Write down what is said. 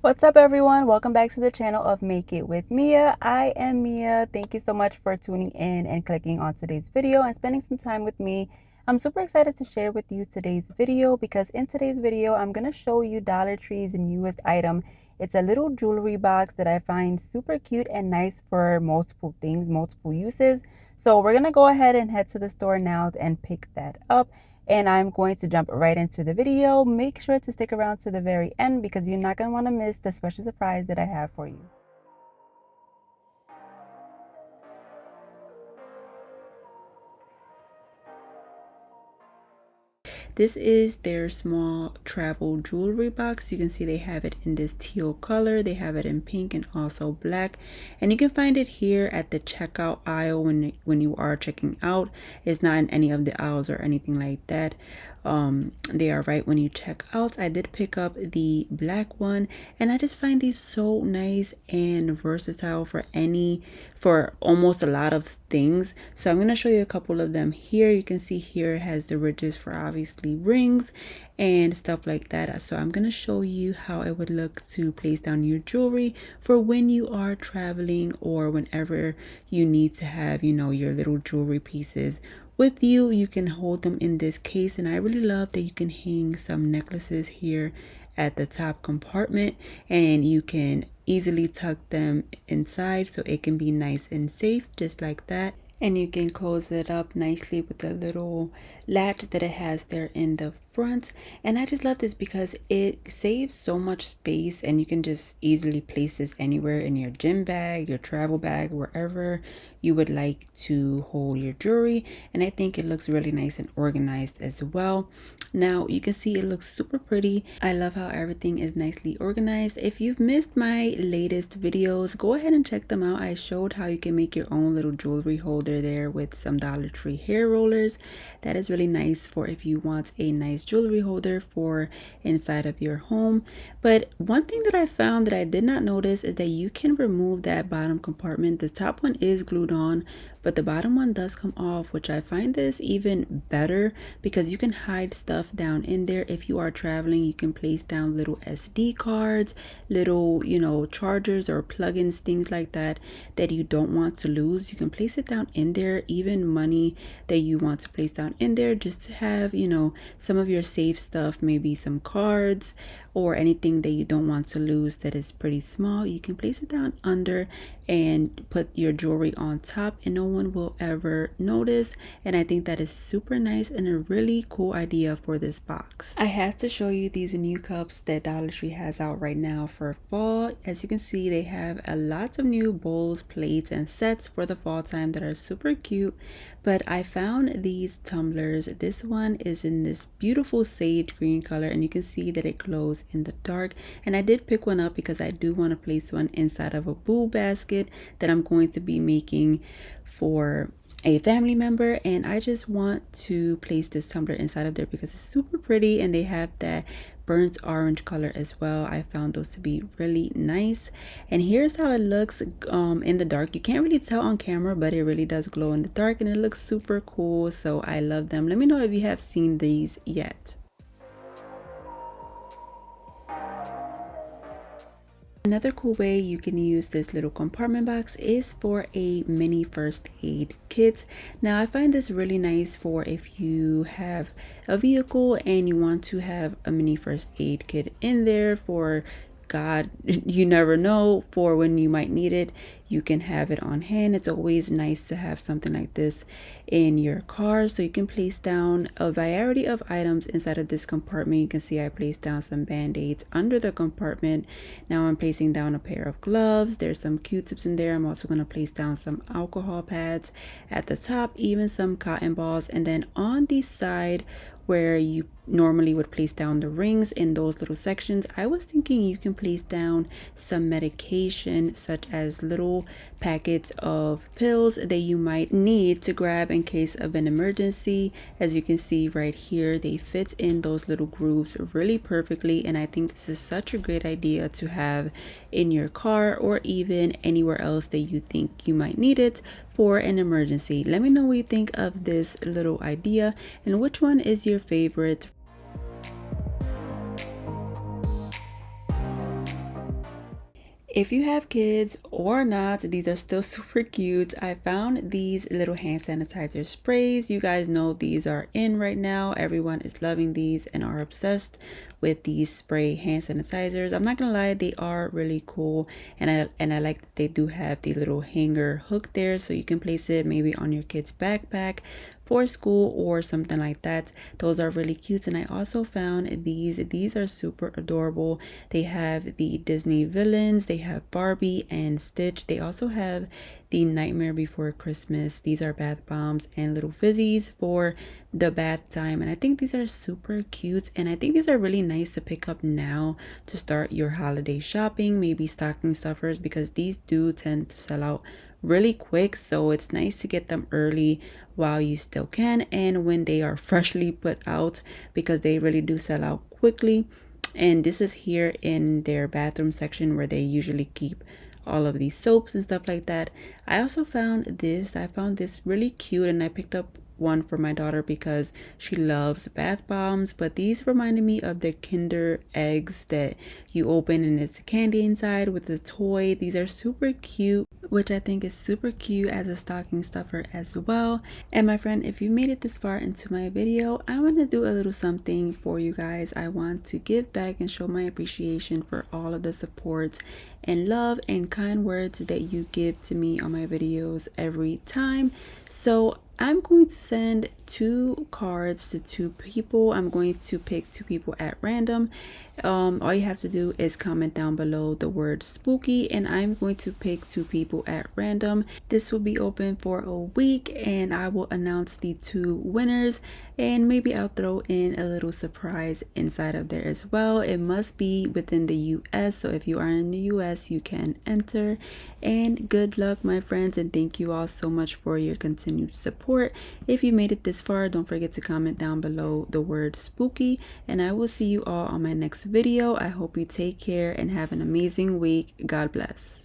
What's up, everyone? Welcome back to the channel of Make It with Mia. I am Mia. Thank you so much for tuning in and clicking on today's video and spending some time with me. I'm super excited to share with you today's video because in today's video, I'm going to show you Dollar Tree's newest item. It's a little jewelry box that I find super cute and nice for multiple things, multiple uses. So we're going to go ahead and head to the store now and pick that up. And I'm going to jump right into the video. Make sure to stick around to the very end because you're not going to want to miss the special surprise that I have for you. This is their small travel jewelry box. You can see they have it in this teal color. They have it in pink and also black. And you can find it here at the checkout aisle when you are checking out. It's not in any of the aisles or anything like that. They are right when you check out. I did pick up the black one and I just find these so nice and versatile for almost a lot of things. So I'm going to show you a couple of them here. You can see here it has the ridges for obviously rings and stuff like that. So I'm going to show you how it would look to place down your jewelry for when you are traveling or whenever you need to have, your little jewelry pieces with you. You can hold them in this case, and I really love that you can hang some necklaces here at the top compartment and you can easily tuck them inside so it can be nice and safe just like that. And you can close it up nicely with a little latch that it has there in the front. And I just love this because it saves so much space and you can just easily place this anywhere in your gym bag, your travel bag, wherever you would like to hold your jewelry. And I think it looks really nice and organized as well. Now you can see it looks super pretty. I love how everything is nicely organized. If you've missed my latest videos, go ahead and check them out. I showed how you can make your own little jewelry holder there with some Dollar Tree hair rollers. That is really nice for if you want a nice jewelry holder for inside of your home. But one thing that I found that I did not notice is that you can remove that bottom compartment. The top one is glued on, but the bottom one does come off, which I find this even better because you can hide stuff down in there. If you are traveling, you can place down little SD cards, little chargers or plugins, things like that you don't want to lose. You can place it down in there, even money that you want to place down in there just to have some of your safe stuff, maybe some cards or anything that you don't want to lose that is pretty small. You can place it down under and put your jewelry on top and no one will ever notice. And I think that is super nice and a really cool idea for this box. I have to show you these new cups that Dollar Tree has out right now for fall. As you can see, they have a lot of new bowls, plates, and sets for the fall time that are super cute. But I found these tumblers. This one is in this beautiful sage green color and you can see that it glows in the dark. And I did pick one up because I do want to place one inside of a boo basket that I'm going to be making for a family member, and I just want to place this tumbler inside of there because it's super pretty and they have that burnt orange color as well. I found those to be really nice. And here's how it looks in the dark. You can't really tell on camera, but it really does glow in the dark and it looks super cool. So I love them. Let me know if you have seen these yet. Another cool way you can use this little compartment box is for a mini first aid kit. Now I find this really nice for if you have a vehicle and you want to have a mini first aid kit in there for God, you never know, for when you might need it. You can have it on hand. It's always nice to have something like this in your car so you can place down a variety of items inside of this compartment. You can see I placed down some band-aids under the compartment. Now I'm placing down a pair of gloves. There's some Q-tips in there. I'm also going to place down some alcohol pads at the top, even some cotton balls, and then on the side where you normally would place down the rings in those little sections, I was thinking you can place down some medication such as little packets of pills that you might need to grab in case of an emergency. As you can see right here, they fit in those little grooves really perfectly, and I think this is such a great idea to have in your car or even anywhere else that you think you might need it for an emergency. Let me know what you think of this little idea and which one is your favorite. If you have kids or not, these are still super cute. I found these little hand sanitizer sprays. You guys know these are in right now. Everyone is loving these and are obsessed with these spray hand sanitizers. I'm not gonna lie, they are really cool, and I like that they do have the little hanger hook there, so you can place it maybe on your kid's backpack for school or something like that. Those are really cute. And I also found these are super adorable. They have the Disney villains, they have Barbie and Stitch. They also have the Nightmare Before Christmas. These are bath bombs and little fizzies for the bath time, and I think these are super cute, and I think these are really nice to pick up now to start your holiday shopping, maybe stocking stuffers, because these do tend to sell out really quick. So it's nice to get them early while you still can, and when they are freshly put out, because they really do sell out quickly. And this is here in their bathroom section where they usually keep all of these soaps and stuff like that. I also found this really cute, and I picked up one for my daughter because she loves bath bombs. But these reminded me of the Kinder eggs that you open and it's candy inside with a toy. These are super cute, which I think is super cute as a stocking stuffer as well. And my friend, if you made it this far into my video, I want to do a little something for you guys. I want to give back and show my appreciation for all of the support and love and kind words that you give to me on my videos every time. So I'm going to send 2 cards to 2 people. I'm going to pick 2 people at random. All you have to do is comment down below the word spooky, and I'm going to pick 2 people at random. This will be open for a week, and I will announce the 2 winners, and maybe I'll throw in a little surprise inside of there as well. It must be within the US, so if you are in the US, you can enter. And good luck, my friends, and thank you all so much for your continued support. If you made it this far, don't forget to comment down below the word spooky, and I will see you all on my next video. I hope you take care and have an amazing week. God bless.